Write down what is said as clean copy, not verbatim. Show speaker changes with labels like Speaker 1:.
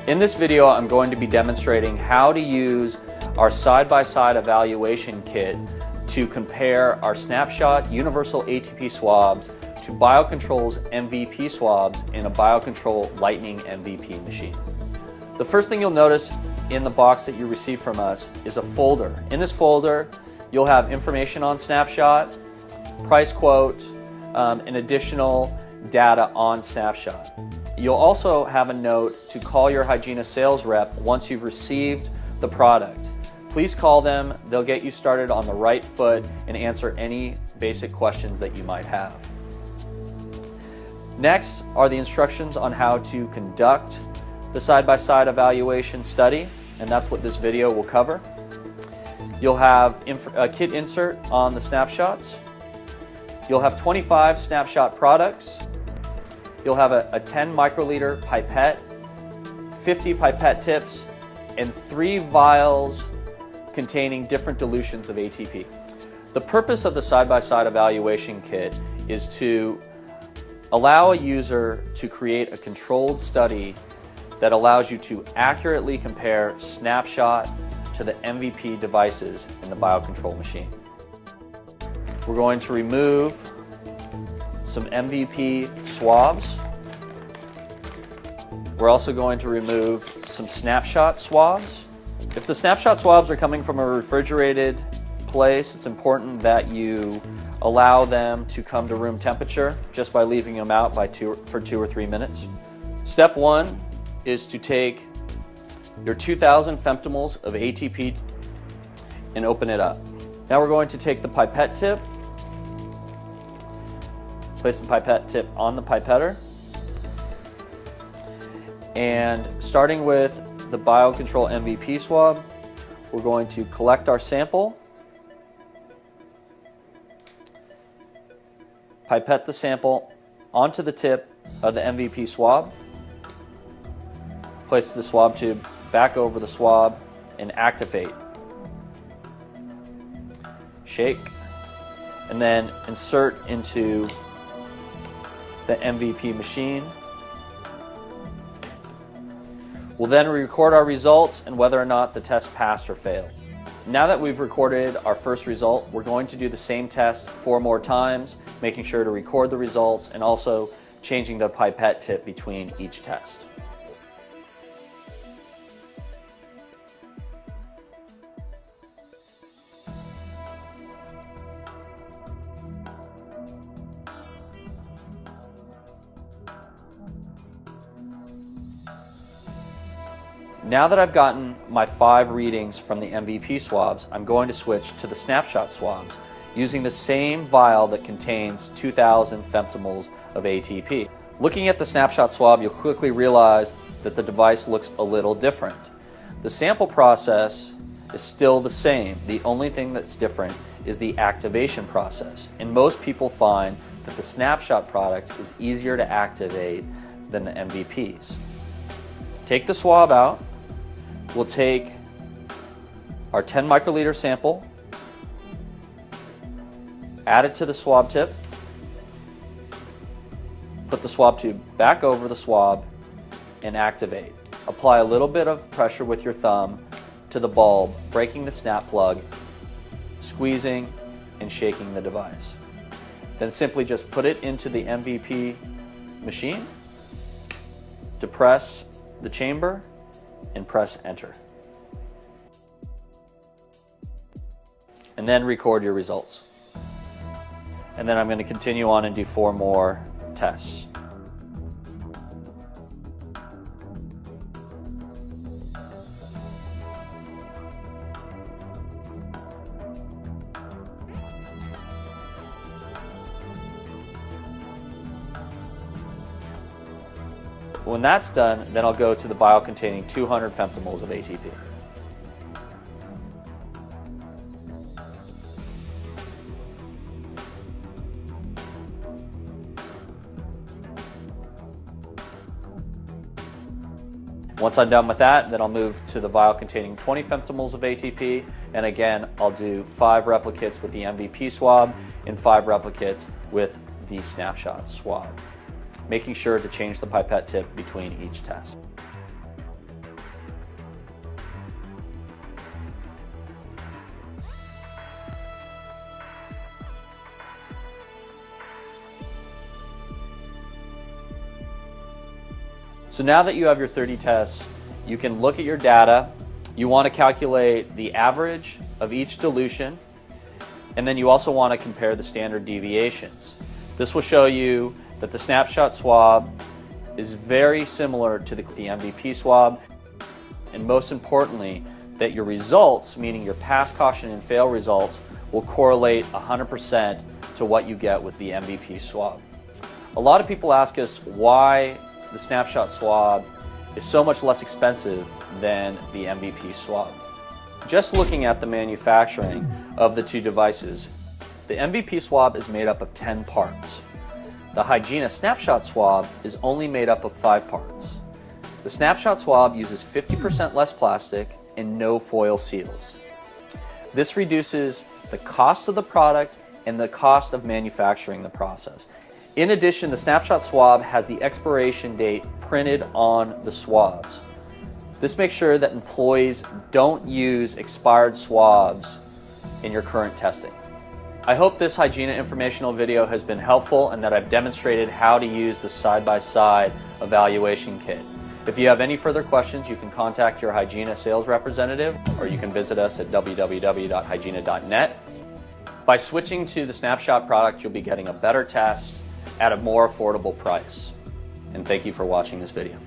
Speaker 1: In this video, I'm going to be demonstrating how to use our side-by-side evaluation kit to compare our Snapshot Universal ATP swabs to BioControl's MVP swabs in a BioControl Lightning MVP machine. The first thing you'll notice in the box that you receive from us is a folder. In this folder, you'll have information on Snapshot, price quote, and additional data on Snapshot. You'll also have a note to call your Hygiena sales rep once you've received the product. Please call them. They'll get you started on the right foot and answer any basic questions that you might have. Next are the instructions on how to conduct the side-by-side evaluation study, and that's what this video will cover. You'll have a kit insert on the snapshots. You'll have 25 snapshot products. You'll have a 10 microliter pipette, 50 pipette tips, and 3 vials containing different dilutions of ATP. The purpose of the side-by-side evaluation kit is to allow a user to create a controlled study that allows you to accurately compare Snapshot to the MVP devices in the BioControl machine. We're going to remove some MVP swabs. We're also going to remove some Snapshot swabs. If the Snapshot swabs are coming from a refrigerated place, it's important that you allow them to come to room temperature just by leaving them out for 2 or 3 minutes. Step 1 is to take your 2,000 femtomoles of ATP and open it up. Now we're going to take the pipette tip, place the pipette tip on the pipetter, and starting with the BioControl MVP swab, we're going to collect our sample, pipette the sample onto the tip of the MVP swab, place the swab tube back over the swab, and activate. Shake, and then insert into the MVP machine. We'll then record our results and whether or not the test passed or failed. Now that we've recorded our first result, we're going to do the same test 4 more times, making sure to record the results and also changing the pipette tip between each test. Now that I've gotten my 5 readings from the MVP swabs, I'm going to switch to the Snapshot swabs using the same vial that contains 2,000 femtomoles of ATP. Looking at the Snapshot swab, you'll quickly realize that the device looks a little different. The sample process is still the same. The only thing that's different is the activation process. And most people find that the Snapshot product is easier to activate than the MVPs. Take the swab out. We'll take our 10 microliter sample, add it to the swab tip, put the swab tube back over the swab, and activate. Apply a little bit of pressure with your thumb to the bulb, breaking the snap plug, squeezing and shaking the device. Then simply just put it into the MVP machine, depress the chamber, and press enter. And then record your results. And then I'm going to continue on and do 4 more tests. When that's done, then I'll go to the vial containing 200 femtomoles of ATP. Once I'm done with that, then I'll move to the vial containing 20 femtomoles of ATP, and again, I'll do 5 replicates with the MVP swab and 5 replicates with the Snapshot swab, making sure to change the pipette tip between each test. So now that you have your 30 tests, you can look at your data. You want to calculate the average of each dilution, and then you also want to compare the standard deviations. This will show you that the snapshot swab is very similar to the MVP swab, and most importantly, that your results, meaning your pass, caution, and fail results, will correlate 100% to what you get with the MVP swab. A lot of people ask us why the snapshot swab is so much less expensive than the MVP swab. Just looking at the manufacturing of the two devices, the MVP swab is made up of 10 parts. The Hygiena snapshot swab is only made up of 5 parts. The snapshot swab uses 50% less plastic and no foil seals. This reduces the cost of the product and the cost of manufacturing the process. In addition, the snapshot swab has the expiration date printed on the swabs. This makes sure that employees don't use expired swabs in your current testing. I hope this Hygiena informational video has been helpful and that I've demonstrated how to use the side-by-side evaluation kit. If you have any further questions, you can contact your Hygiena sales representative, or you can visit us at www.hygiena.net. By switching to the snapshot product, you'll be getting a better test at a more affordable price. And thank you for watching this video.